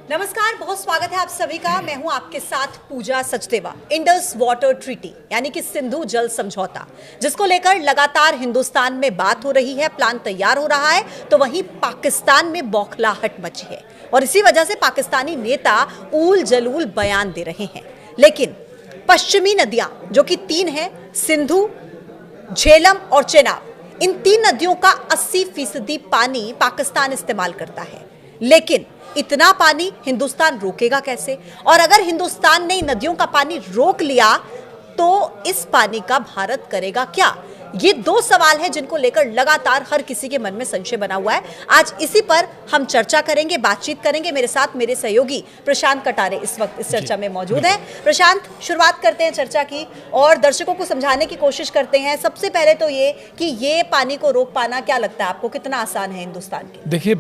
नमस्कार, बहुत स्वागत है आप सभी का। मैं हूं आपके साथ पूजा सचदेवा। इंडस वाटर ट्रीटी यानी कि सिंधु जल समझौता, जिसको लेकर लगातार हिंदुस्तान में बात हो रही है, प्लान तैयार हो रहा है, तो वहीं पाकिस्तान में बौखलाहट मची है और इसी वजह से पाकिस्तानी नेता ऊल जलूल बयान दे रहे हैं। लेकिन पश्चिमी नदियां जो कि 3 हैं, सिंधु, झेलम और चेनाब, इन 3 नदियों का 80% पानी पाकिस्तान इस्तेमाल करता है। लेकिन इतना पानी हिंदुस्तान रोकेगा कैसे? और अगर हिंदुस्तान ने नदियों का पानी रोक लिया तो इस पानी का भारत करेगा क्या? ये 2 सवाल हैं जिनको लेकर लगातार हर किसी के मन में संशय बना हुआ है। आज इसी पर हम चर्चा करेंगे, बातचीत करेंगे। मेरे साथ मेरे सहयोगी प्रशांत कटारे इस वक्त इस चर्चा में मौजूद हैं। प्रशांत, शुरुआत करते हैं चर्चा की और दर्शकों को समझाने की कोशिश करते हैं। सबसे पहले तो ये कि ये पानी को रोक पाना, क्या लगता है आपको, कितना आसान है हिंदुस्तान के? देखिए,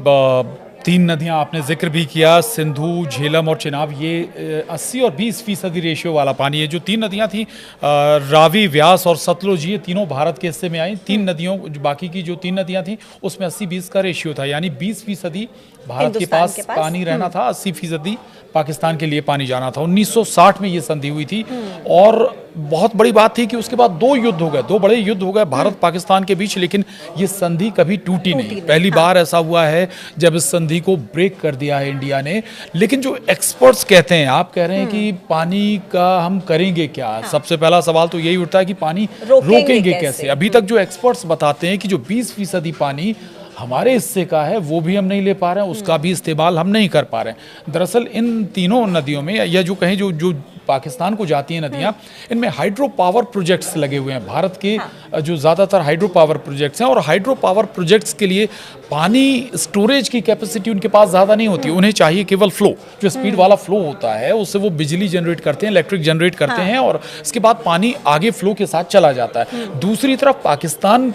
3 नदियां आपने जिक्र भी किया, सिंधु, झेलम और चेनाब। ये 80 और 20% रेशियो वाला पानी है। जो 3 नदियां थी, रावी, व्यास और सतलुज, ये तीनों भारत के हिस्से में आई। 3 नदियों, बाकी की जो 3 नदियां थी उसमें 80-20 का रेशियो था, यानी 20% भारत के पास पानी रहना था, 80% पाकिस्तान के लिए पानी जाना था। 1960 में ये संधि हुई थी और बहुत बड़ी बात थी कि उसके बाद 2 युद्ध हो गए, 2 बड़े युद्ध हो गए भारत पाकिस्तान के बीच, लेकिन ये संधि कभी टूटी नहीं। पहली बार ऐसा हुआ है जब इस संधि को ब्रेक कर दिया है इंडिया ने। लेकिन जो एक्सपर्ट्स कहते हैं, आप कह रहे हैं कि पानी का हम करेंगे क्या? सबसे पहला सवाल तो यही उठता है कि पानी रोकेंगे कैसे? अभी तक जो एक्सपर्ट्स बताते हैं कि जो 20% पानी हमारे हिस्से का है वो भी हम नहीं ले पा रहे हैं, उसका भी इस्तेमाल हम नहीं कर पा रहे हैं। दरअसल इन तीनों नदियों में, या जो कहें जो पाकिस्तान को जाती हैं नदियां, इनमें हाइड्रो पावर प्रोजेक्ट्स लगे हुए हैं। भारत के जो ज़्यादातर हाइड्रो पावर प्रोजेक्ट्स हैं, और हाइड्रो पावर प्रोजेक्ट्स के लिए पानी स्टोरेज की कैपेसिटी उनके पास ज़्यादा नहीं होती। उन्हें चाहिए केवल फ्लो, जो स्पीड वाला फ्लो होता है, उससे वो बिजली जनरेट करते हैं, इलेक्ट्रिक जनरेट करते हैं और इसके बाद पानी आगे फ्लो के साथ चला जाता है। दूसरी तरफ पाकिस्तान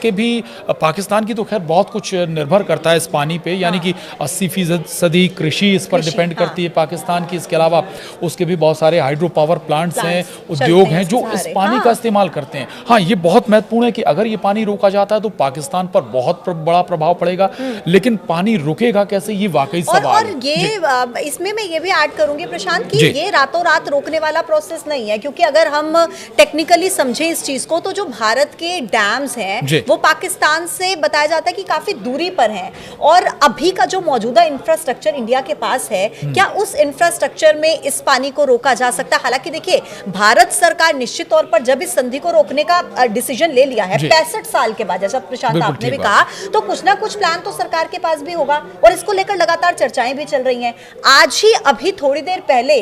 की तो खैर बहुत कुछ निर्भर करता है इस पानी पे, यानी कि 80% कृषि इस पर डिपेंड करती है पाकिस्तान की। इसके अलावा उसके भी बहुत सारे हाइड्रो पावर प्लांट्स हैं, उद्योग हैं जो इस पानी का इस्तेमाल करते हैं। हाँ, ये बहुत महत्वपूर्ण है कि अगर ये पानी रोका जाता है तो पाकिस्तान पर बहुत बड़ा प्रभाव पड़ेगा, लेकिन पानी रुकेगा कैसे, ये वाकई सवाल है। और ये इसमें मैं ये भी ऐड करूंगी प्रशांत कि ये रातों रात रोकने वाला प्रोसेस नहीं है, क्योंकि अगर हम टेक्निकली समझें इस चीज को, तो जो भारत के डैम्स हैं वो पाकिस्तान से बताया जाता है कि काफी दूरी पर हैं, और अभी का जो मौजूदा इंफ्रास्ट्रक्चर इंडिया के पास है, क्या उस इंफ्रास्ट्रक्चर में इस पानी को रोका जा सकता है? हालांकि देखिए, भारत सरकार निश्चित तौर पर जब इस संधि को रोकने का डिसीजन ले लिया है 65 साल के बाद, जैसा प्रशांत आपने भी कहा, तो कुछ ना कुछ प्लान तो सरकार के पास भी होगा और इसको लेकर लगातार चर्चाएं भी चल रही हैं। आज ही अभी थोड़ी देर पहले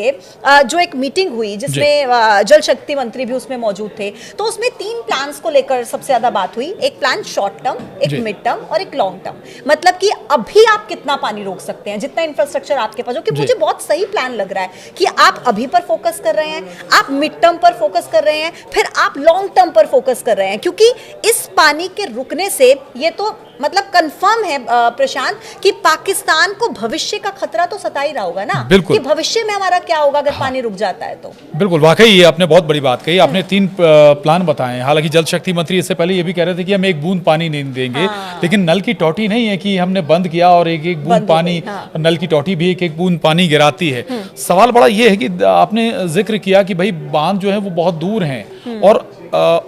जो एक मीटिंग हुई जिसमें जल शक्ति मंत्री भी उसमें मौजूद थे, तो उसमें 3 प्लान्स को लेकर सबसे ज्यादा बात हुई। एक प्लान शॉर्ट टर्म, एक मिड टर्म और एक लॉन्ग टर्म। मतलब कि अभी आप कितना पानी रोक सकते हैं, जितना इंफ्रास्ट्रक्चर आपके पास हो। कि मुझे बहुत सही प्लान लग रहा है कि आप अभी पर फोकस कर रहे हैं, आप मिड टर्म पर फोकस कर रहे हैं, फिर आप लॉन्ग टर्म पर फोकस कर रहे हैं, क्योंकि इस पानी के रुकने से ये तो मतलब कंफर्म है प्रशांत कि पाकिस्तान को भविष्य का खतरा तो सता ही रहा होगा ना, कि भविष्य में हमारा क्या होगा अगर पानी रुक जाता है तो। बिल्कुल, वाकई ये आपने बहुत बड़ी बात कही। आपने 3 प्लान बताए। हालांकि जल शक्ति मंत्री इससे पहले ये भी कह रहे थे कि हम एक बूंद पानी नहीं देंगे, लेकिन नल की टोटी नहीं है कि हमने बंद किया और एक एक बूंद पानी, नल की टोटी भी एक एक बूंद पानी गिराती है। सवाल बड़ा ये है कि आपने जिक्र किया कि भाई बांध जो है वो बहुत दूर हैं और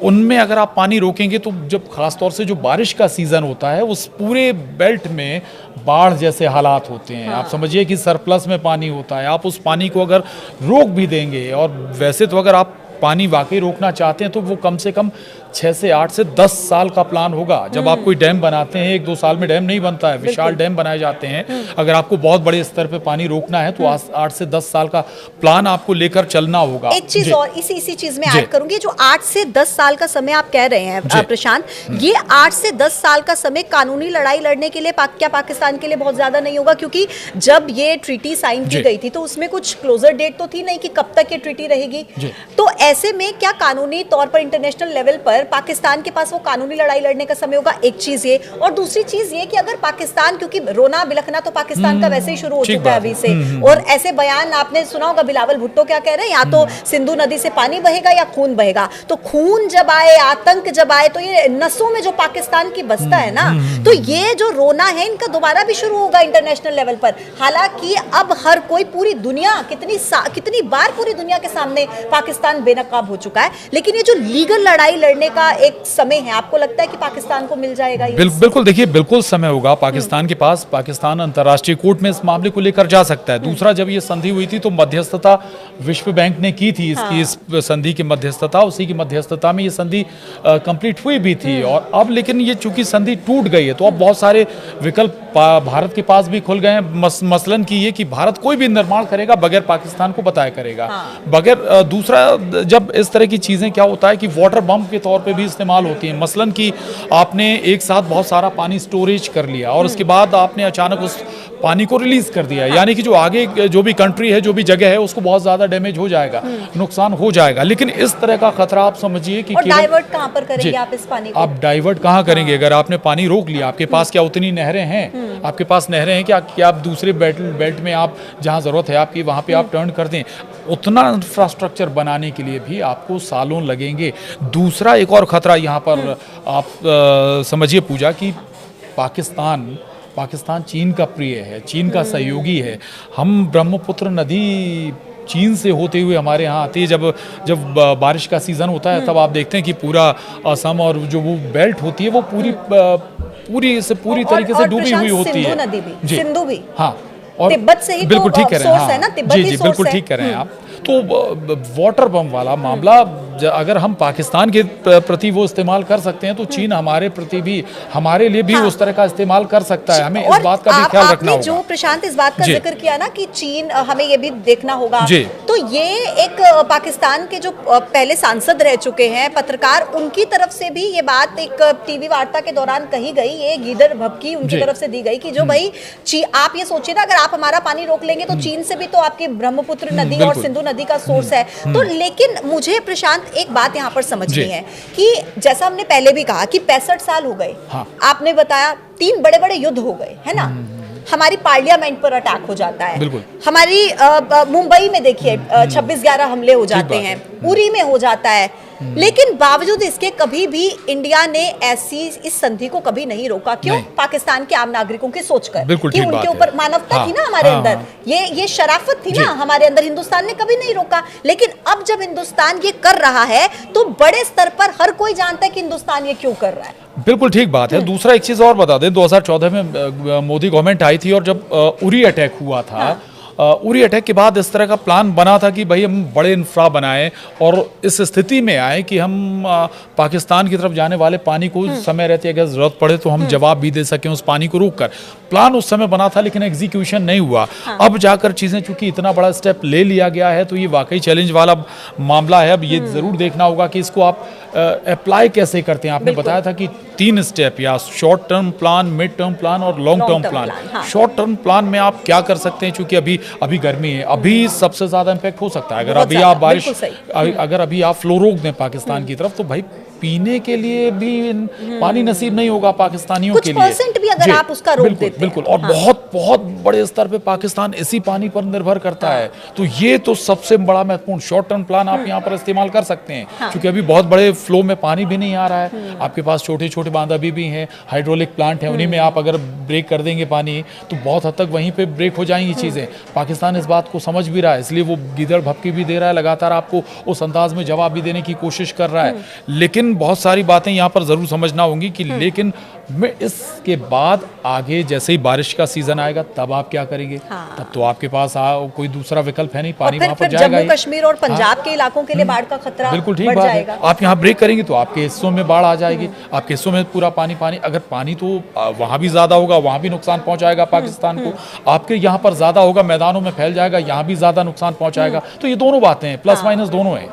उनमें अगर आप पानी रोकेंगे तो जब खासतौर से जो बारिश का सीजन होता है उस पूरे बेल्ट में बाढ़ जैसे हालात होते हैं। आप समझिए कि सरप्लस में पानी होता है। आप उस पानी को अगर रोक भी देंगे, और वैसे तो अगर आप पानी वाकई रोकना चाहते हैं तो वो कम से कम 6 से 8 से 10 साल का प्लान होगा। जब आप कोई डैम बनाते हैं, 1-2 साल में डैम नहीं बनता है, विशाल डैम बनाए जाते हैं। अगर आपको बहुत बड़े स्तर पे पानी रोकना है तो 8 से 10 साल का प्लान आपको लेकर चलना होगा। एक चीज और इसी चीज में ऐड करूंगी, जो 8 से 10 साल का समय आप कह रहे हैं प्रशांत, ये 8 से 10 साल का समय कानूनी लड़ाई लड़ने के लिए क्या पाकिस्तान के लिए बहुत ज्यादा नहीं होगा? क्योंकि जब ये ट्रीटी साइन की गई थी तो उसमें कुछ क्लोजर डेट तो थी नहीं कि कब तक ये ट्रीटी रहेगी। तो ऐसे में क्या कानूनी तौर पर इंटरनेशनल लेवल पर अगर पाकिस्तान के पास वो कानूनी लड़ाई लड़ने का समय होगा, एक चीज ये, और दूसरी चीज ये कि अगर पाकिस्तान, क्योंकि रोना बिलखना तो पाकिस्तान का वैसे ही शुरू हो चुका है अभी से, और ऐसे बयान आपने सुना होगा, बिलावल भुट्टो क्या कह रहे हैं, या तो सिंधु नदी से पानी बहेगा या खून बहेगा। तो खून जब आए, आतंक जब आए, तो ये नसों में जो पाकिस्तान की बसता है ना, तो ये जो रोना है इनका दोबारा भी शुरू होगा इंटरनेशनल लेवल पर। हालांकि अब हर कोई, पूरी दुनिया, कितनी बार पूरी दुनिया के सामने पाकिस्तान बेनकाब हो चुका है, लेकिन ये जो लीगल लड़ाई लड़ने का एक समय है, आपको लगता है कि पाकिस्तान को मिल जाएगा ये? बिल्कुल, देखिए बिल्कुल समय होगा पाकिस्तान के पास। पाकिस्तान अंतर्राष्ट्रीय कोर्ट में इस मामले को लेकर जा सकता है। दूसरा, जब ये संधि हुई थी तो मध्यस्थता विश्व बैंक ने की थी इसकी, इस संधि की मध्यस्थता, उसी की मध्यस्थता में ये संधि कंप्लीट हुई भी थी। और अब लेकिन ये चूंकि संधि टूट गई है तो अब बहुत सारे विकल्प भारत के पास भी खुल गए हैं। मसलन की ये कि भारत कोई भी निर्माण करेगा बगैर पाकिस्तान को बताया करेगा, बगैर दूसरा, जब इस तरह की चीजें, क्या होता है कि वाटर बम के तौर पे भी इस्तेमाल होती हैं। मसलन कि आपने एक साथ बहुत सारा पानी स्टोरेज कर लिया और उसके बाद आपने अचानक उस पानी को रिलीज कर दिया, यानी कि जो आगे जो भी कंट्री है, जो भी जगह है, उसको बहुत ज्यादा डैमेज हो जाएगा, नुकसान हो जाएगा। लेकिन इस तरह का खतरा आप समझिए कि डाइवर्ट कहां पर करेंगे आप इस पानी को? आप डाइवर्ट कहां करेंगे? अगर आपने पानी रोक लिया, आपके पास क्या उतनी नहरें हैं? आपके पास नहरें हैं कि आप दूसरे बेल्ट में आप जहां जरूरत है आपकी वहां पे आप टर्न कर दें? उतना इंफ्रास्ट्रक्चर बनाने के लिए भी आपको सालों लगेंगे। दूसरा एक और खतरा यहाँ पर आप समझिए पूजा, कि पाकिस्तान चीन का प्रिय है, चीन का सहयोगी है। हम ब्रह्मपुत्र नदी चीन से होते हुए हमारे यहाँ आती है। जब बारिश का सीजन होता है तब आप देखते हैं कि पूरा असम और जो वो बेल्ट होती है वो पूरी तरीके से डूबी हुई होती है। नदी भी, सिंधु भी, हाँ, और तिब्बत से ही बिल्कुल ठीक कह रहे हैं, है ना, तिब्बत ही सोर्स बिल्कुल ठीक कह रहे हैं आप। तो वाटर बम वाला मामला अगर हम पाकिस्तान के प्रति वो इस्तेमाल कर सकते हैं तो चीन हमारे प्रति भी, हमारे लिए भी उस तरह का इस्तेमाल कर सकता है। हमें इस बात का भी ख्याल रखना होगा। जो प्रशांत इस बात का जिक्र किया ना कि चीन, हमें ये भी देखना होगा, तो ये एक पाकिस्तान के जो पहले सांसद रह चुके हैं, पत्रकार, उनकी तरफ से भी ये बात एक टीवी वार्ता के दौरान कही गई, ये गीदड़ भभकी उनकी तरफ से दी गई कि जो भाई आप ये सोचिए ना, अगर आप हमारा पानी रोक लेंगे तो चीन से भी तो आपकी ब्रह्मपुत्र नदी और सिंधु नदी का सोर्स है। तो लेकिन मुझे प्रशांत एक बात यहाँ पर समझनी है कि जैसा हमने पहले भी कहा कि 65 साल हो गए, आपने बताया 3 बड़े-बड़े युद्ध हो गए, है ना, हमारी पार्लियामेंट पर अटैक हो जाता है, हमारी मुंबई में देखिए 26/11 हमले हो जाते हैं, उरी में हो जाता है, लेकिन बावजूद इसके कभी भी इंडिया ने ऐसी इस संधि को कभी नहीं रोका। क्यों? पाकिस्तान के आम नागरिकों की सोचकर कि उनके ऊपर मानवता थी ना हमारे अंदर, ये शराफत थी ना हमारे अंदर, हिंदुस्तान ने कभी नहीं रोका। लेकिन अब जब हिंदुस्तान ये कर रहा है तो बड़े स्तर पर हर कोई जानता है कि हिंदुस्तान ये क्यों कर रहा है। बिल्कुल ठीक बात है। दूसरा एक चीज और बता दें, 2014 में मोदी गवर्नमेंट आई थी और जब उरी अटैक हुआ था, उरी अटैक के बाद इस तरह का प्लान बना था कि भाई हम बड़े इंफ्रा बनाएं और इस स्थिति में आए कि हम पाकिस्तान की तरफ जाने वाले पानी को समय रहते अगर जरूरत पड़े तो हम जवाब भी दे सकें उस पानी को रोककर। प्लान उस समय बना था लेकिन एग्जीक्यूशन नहीं हुआ। अब जाकर चीज़ें चूंकि इतना बड़ा स्टेप ले लिया गया है तो ये वाकई चैलेंज वाला मामला है। अब ये ज़रूर देखना होगा कि इसको आप अप्लाई कैसे करते हैं। आपने बताया था कि 3 स्टेप, या short term plan, mid term plan और long term plan. Short term plan में आप क्या कर सकते हैं, चूंकि अभी गर्मी है, अभी सबसे ज्यादा इम्पैक्ट हो सकता है। अगर अभी आप फ्लो रोक दें पाकिस्तान की तरफ तो भाई पीने के लिए भी पानी नसीब नहीं होगा पाकिस्तानियों के लिए। % भी अगर आप उसका रोक देते हैं। बिल्कुल। और बहुत बड़े स्तर पे पाकिस्तान इसी पानी पर निर्भर करता है। तो ये तो सबसे बड़ा महत्वपूर्ण शॉर्ट टर्म प्लान आप यहाँ पर इस्तेमाल कर सकते हैं, क्योंकि अभी बहुत बड़े फ्लो में पानी भी नहीं आ रहा है। आपके पास छोटे छोटे बांध अभी भी हैं, हाइड्रोलिक प्लांट है, उन्हीं में आप अगर ब्रेक कर देंगे पानी तो बहुत हद तक वहीं पे ब्रेक हो जाएंगी चीज़ें। पाकिस्तान इस बात को समझ भी रहा है, इसलिए वो गीदड़ भभकी भी दे रहा है, लगातार आपको उस अंदाज में जवाब भी देने की कोशिश कर रहा है। लेकिन बहुत सारी बातें यहाँ पर जरूर समझना होंगी कि लेकिन में इसके बाद आगे जैसे ही बारिश का सीजन आएगा तब आप क्या करेंगे? तब तो आपके पास कोई दूसरा विकल्प है नहीं, पानी वहां पर जाएगा। जम्मू कश्मीर और पंजाब के इलाकों के लिए बाढ़ का खतरा बिल्कुल ठीक बात है। आप यहाँ ब्रेक करेंगे तो आपके हिस्सों में बाढ़ आ जाएगी, आपके हिस्सों में पूरा पानी। अगर पानी तो वहां भी ज्यादा होगा, वहां भी नुकसान पहुंचाएगा पाकिस्तान को। आपके यहाँ पर ज्यादा होगा, मैदानों में फैल जाएगा, यहाँ भी ज्यादा नुकसान पहुंचाएगा। तो ये दोनों बातें हैं, प्लस माइनस दोनों है।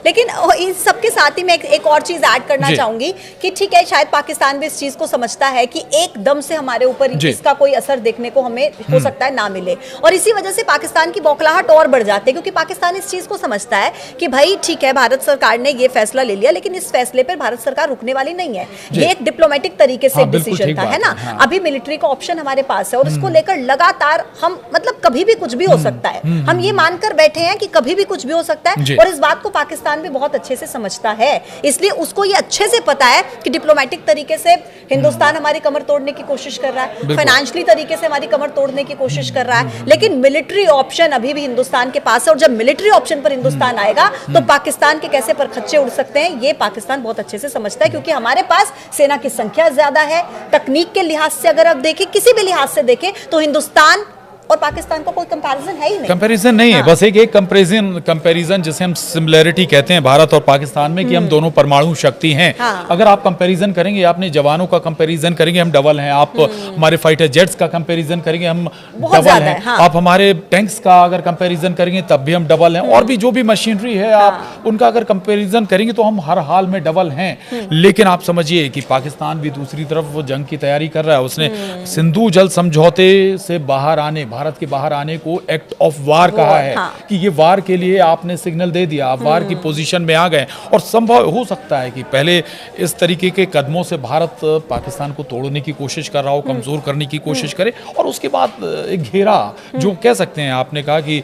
लेकिन इन सबके साथ ही मैं एक और चीज चीज ऐड करना चाहूंगी कि ठीक है, शायद पाकिस्तान भी इस चीज को समझता है कि एकदम से हमारे ऊपर इसका कोई असर देखने को हमें हो सकता है ना मिले, और इसी वजह से पाकिस्तान की बौखलाहट और बढ़ जाती है, क्योंकि पाकिस्तान इस चीज को समझता है कि भाई ठीक है, भारत सरकार ने ये फैसला ले लिया, लेकिन इस फैसले पर भारत सरकार रुकने वाली नहीं है। ये एक डिप्लोमेटिक तरीके से डिसीजन था, है ना। अभी मिलिट्री का ऑप्शन हमारे पास है और उसको लेकर लगातार हम मतलब कभी भी कुछ भी हो सकता है, हम ये मानकर बैठे हैं कि कभी भी कुछ भी हो सकता है, और इस बात को पाकिस्तान भी बहुत अच्छे से समझता है। इसलिए उसको ये अच्छे से पता है कि डिप्लोमेटिक तरीके से हिंदुस्तान हमारी कमर तोड़ने की कोशिश कर रहा है, फाइनेंशियली तरीके से हमारी कमर तोड़ने की कोशिश कर रहा है, लेकिन मिलिट्री ऑप्शन अभी भी हिंदुस्तान के पास है, और जब मिलिट्री ऑप्शन पर हिंदुस्तान आएगा तो पाकिस्तान के कैसे परखच्चे उड़ सकते हैं ये पाकिस्तान बहुत अच्छे से समझता है, क्योंकि हमारे पास सेना की संख्या ज्यादा है। तकनीक के लिहाज से अगर आप देखें, किसी भी लिहाज से देखें, तो हिंदुस्तान और पाकिस्तान का कोई कंपैरिजन है ही नहीं। कंपैरिजन नहीं है, बस एक कंपैरिजन जिसे हम सिमिलरिटी कहते हैं भारत और पाकिस्तान में, कि हम दोनों परमाणु शक्ति हैं। अगर आप कंपैरिजन करेंगे, आपने जवानों का कंपैरिजन करेंगे, हम डबल हैं। आप हमारे फाइटर जेट्स का कंपैरिजन करेंगे, हम डबल हैं। आप हमारे टैंक्स का अगर कंपैरिजन करेंगे तब भी हम डबल हैं, और भी जो भी मशीनरी है आप उनका अगर कंपैरिजन करेंगे तो हम हर हाल में डबल हैं। लेकिन आप समझिए कि पाकिस्तान भी दूसरी तरफ वो जंग की तैयारी कर रहा है। उसने सिंधु जल समझौते से बाहर आने, भारत के बाहर आने को एक्ट ऑफ वार कहा है, कि ये वार के लिए आपने सिग्नल दे दिया, आप वार की पोजीशन में आ गए। और संभव हो सकता है कि पहले इस तरीके के कदमों से भारत पाकिस्तान को तोड़ने की कोशिश कर रहा हो, कमजोर करने की कोशिश करे, और उसके बाद एक घेरा जो कह सकते हैं, आपने कहा कि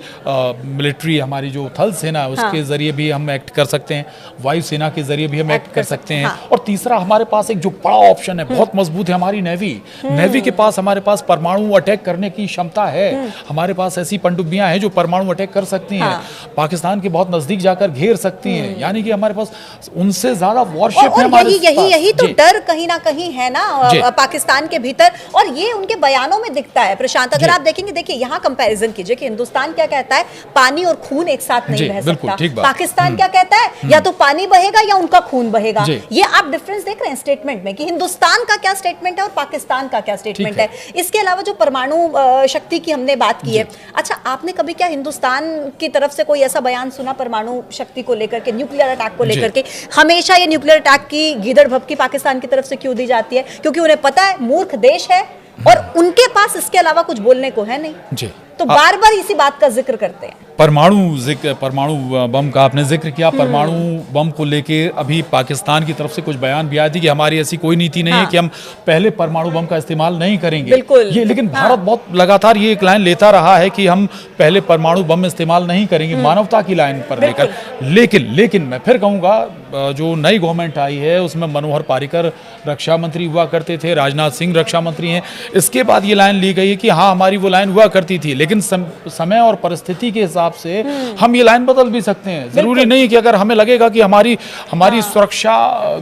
मिलिट्री हमारी जो थल सेना है उसके जरिए भी हम एक्ट कर सकते हैं, वायुसेना के जरिए भी हम एक्ट कर सकते हैं। और तीसरा हमारे पास एक जो बड़ा ऑप्शन है, बहुत मजबूत है, हमारी नेवी के पास, हमारे पास परमाणु अटैक करने की क्षमता है। हमारे पास ऐसी पनडुब्बियां हैं जो परमाणु अटैक कर सकती हैं, पाकिस्तान के बहुत नजदीक जाकर घेर सकती हैं। यानी कि हमारे पास उनसे ज्यादा वॉरशिप है हमारे पास। यही तो डर कहीं ना कहीं है ना पाकिस्तान के भीतर, और ये उनके बयानों में दिखता है। प्रशांत, अगर आप देखेंगे, देखिए यहाँ कंपैरिजन कीजिए कि हिंदुस्तान क्या कहता है, पानी और खून एक साथ नहीं बह सकता। पाकिस्तान क्या कहता है, या तो पानी बहेगा या उनका खून बहेगा। ये आप डिफरेंस देख रहे हैं स्टेटमेंट में, कि हिंदुस्तान का क्या स्टेटमेंट है और पाकिस्तान का क्या स्टेटमेंट है। इसके अलावा जो परमाणु शक्ति की हमने बात की है, अच्छा आपने कभी क्या हिंदुस्तान की तरफ से कोई ऐसा बयान सुना परमाणु शक्ति को लेकर के, न्यूक्लियर अटैक को लेकर के? हमेशा ये न्यूक्लियर अटैक की गीदड़ भभकी पाकिस्तान की तरफ से क्यों दी जाती है? क्योंकि उन्हें पता है मूर्ख देश है और उनके पास इसके अलावा कुछ बोलने को है नहीं, तो बार बार इसी बात का जिक्र करते हैं। परमाणु बम का आपने जिक्र किया। परमाणु बम को लेके अभी पाकिस्तान की तरफ से कुछ बयान भी आए थे कि हमारी ऐसी कोई नीति नहीं है कि हम पहले परमाणु बम का इस्तेमाल नहीं करेंगे। ये लेकिन भारत बहुत लगातार ये एक लाइन लेता रहा है कि हम पहले परमाणु बम इस्तेमाल नहीं करेंगे, मानवता की लाइन पर लेकर। लेकिन मैं फिर कहूँगा, जो नई गवर्नमेंट आई है उसमें मनोहर पर्रिकर रक्षा मंत्री हुआ करते थे, राजनाथ सिंह रक्षा मंत्री हैं। इसके बाद ये लाइन ली गई है कि हाँ हमारी वो लाइन हुआ करती थी, लेकिन समय और परिस्थिति के हिसाब से हम ये लाइन बदल भी सकते हैं। जरूरी नहीं कि अगर हमें लगेगा कि हमारी सुरक्षा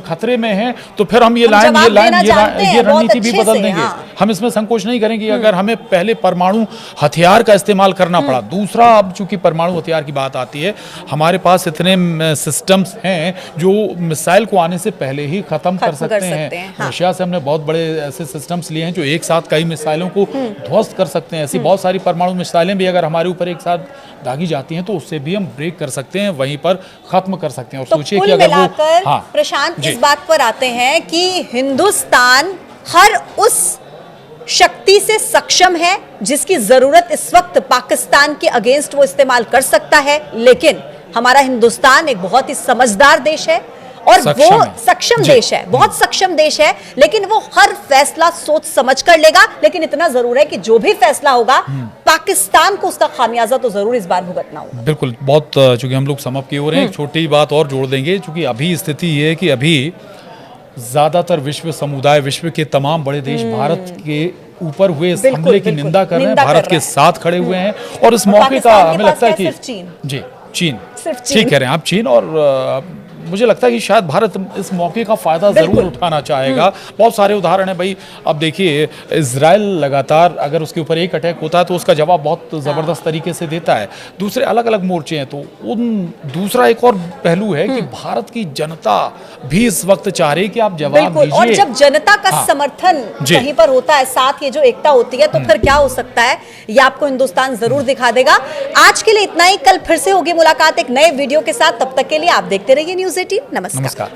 खतरे में है तो फिर हम ये रणनीति भी बदल देंगे। हम इसमें संकोच नहीं करेंगे। अगर हमें पहले परमाणु हथियार का इस्तेमाल करना पड़ा, दूसरा अब चूंकि परमाणु हथियार की बात आती है, हमारे पास इतने सिस्टम्स हैं जो मिसाइल को आने से पहले ही खत्म कर सकते हैं। रशिया से हमने बहुत बड़े ऐसे सिस्टम्स लिए हैं जो एक साथ कई मिसाइलों को ध्वस्त कर सकते हैं। ऐसी बहुत सारी परमाणु मिसाइलें भी अगर हमारे ऊपर एक साथ दागी जाती हैं तो उससे भी हम ब्रेक कर सकते हैं, वहीं पर खत्म कर सकते हैं। और सोचिए कि अगर वो प्रशांत इस बात पर आते हैं कि हिंदुस्तान हर उस शक्ति से सक्षम है जिसकी जरूरत इस वक्त पाकिस्तान के अगेंस्ट वो इस्तेमाल कर सकता है, लेकिन हमारा हिंदुस्तान एक बहुत ही समझदार देश है और वो सक्षम देश है, बहुत सक्षम देश है, लेकिन वो हर फैसला सोच समझ कर लेगा। लेकिन इतना जरूर है कि जो भी फैसला होगा पाकिस्तान को उसका खामियाजा तो जरूर इस बार भुगतना होगा। बिल्कुल, बहुत चूंकि हम लोग समझ के हो रहे हैं, एक छोटी बात और जोड़ देंगे। चूंकि अभी स्थिति ये है कि अभी ज्यादातर विश्व समुदाय, विश्व के तमाम बड़े देश भारत के ऊपर हुए इस हमले की निंदा कर रहे हैं, भारत के साथ खड़े हुए हैं। और इस मौके का हमें लगता है कि चीन ठीक कह रहे हैं आप, चीन। और मुझे लगता है कि शायद भारत इस मौके का फायदा जरूर उठाना चाहेगा। बहुत सारे उदाहरण हैं भाई। अब देखिए, इजराइल लगातार अगर उसके ऊपर एक अटैक होता है तो उसका जवाब बहुत जबरदस्त तरीके से देता है। दूसरे अलग अलग मोर्चे हैं। तो दूसरा एक और पहलू है कि भारत की जनता भी इस वक्त चाह रही कि आप जवाब दीजिए। और जब जनता का समर्थन कहीं पर होता है, साथ ये जो एकता होती है, तो फिर क्या हो सकता है ये आपको हिंदुस्तान जरूर दिखा देगा। आज के लिए इतना ही। कल फिर से होगी मुलाकात एक नए वीडियो के साथ। तब तक के लिए आप देखते रहिए News 18। नमस्कार।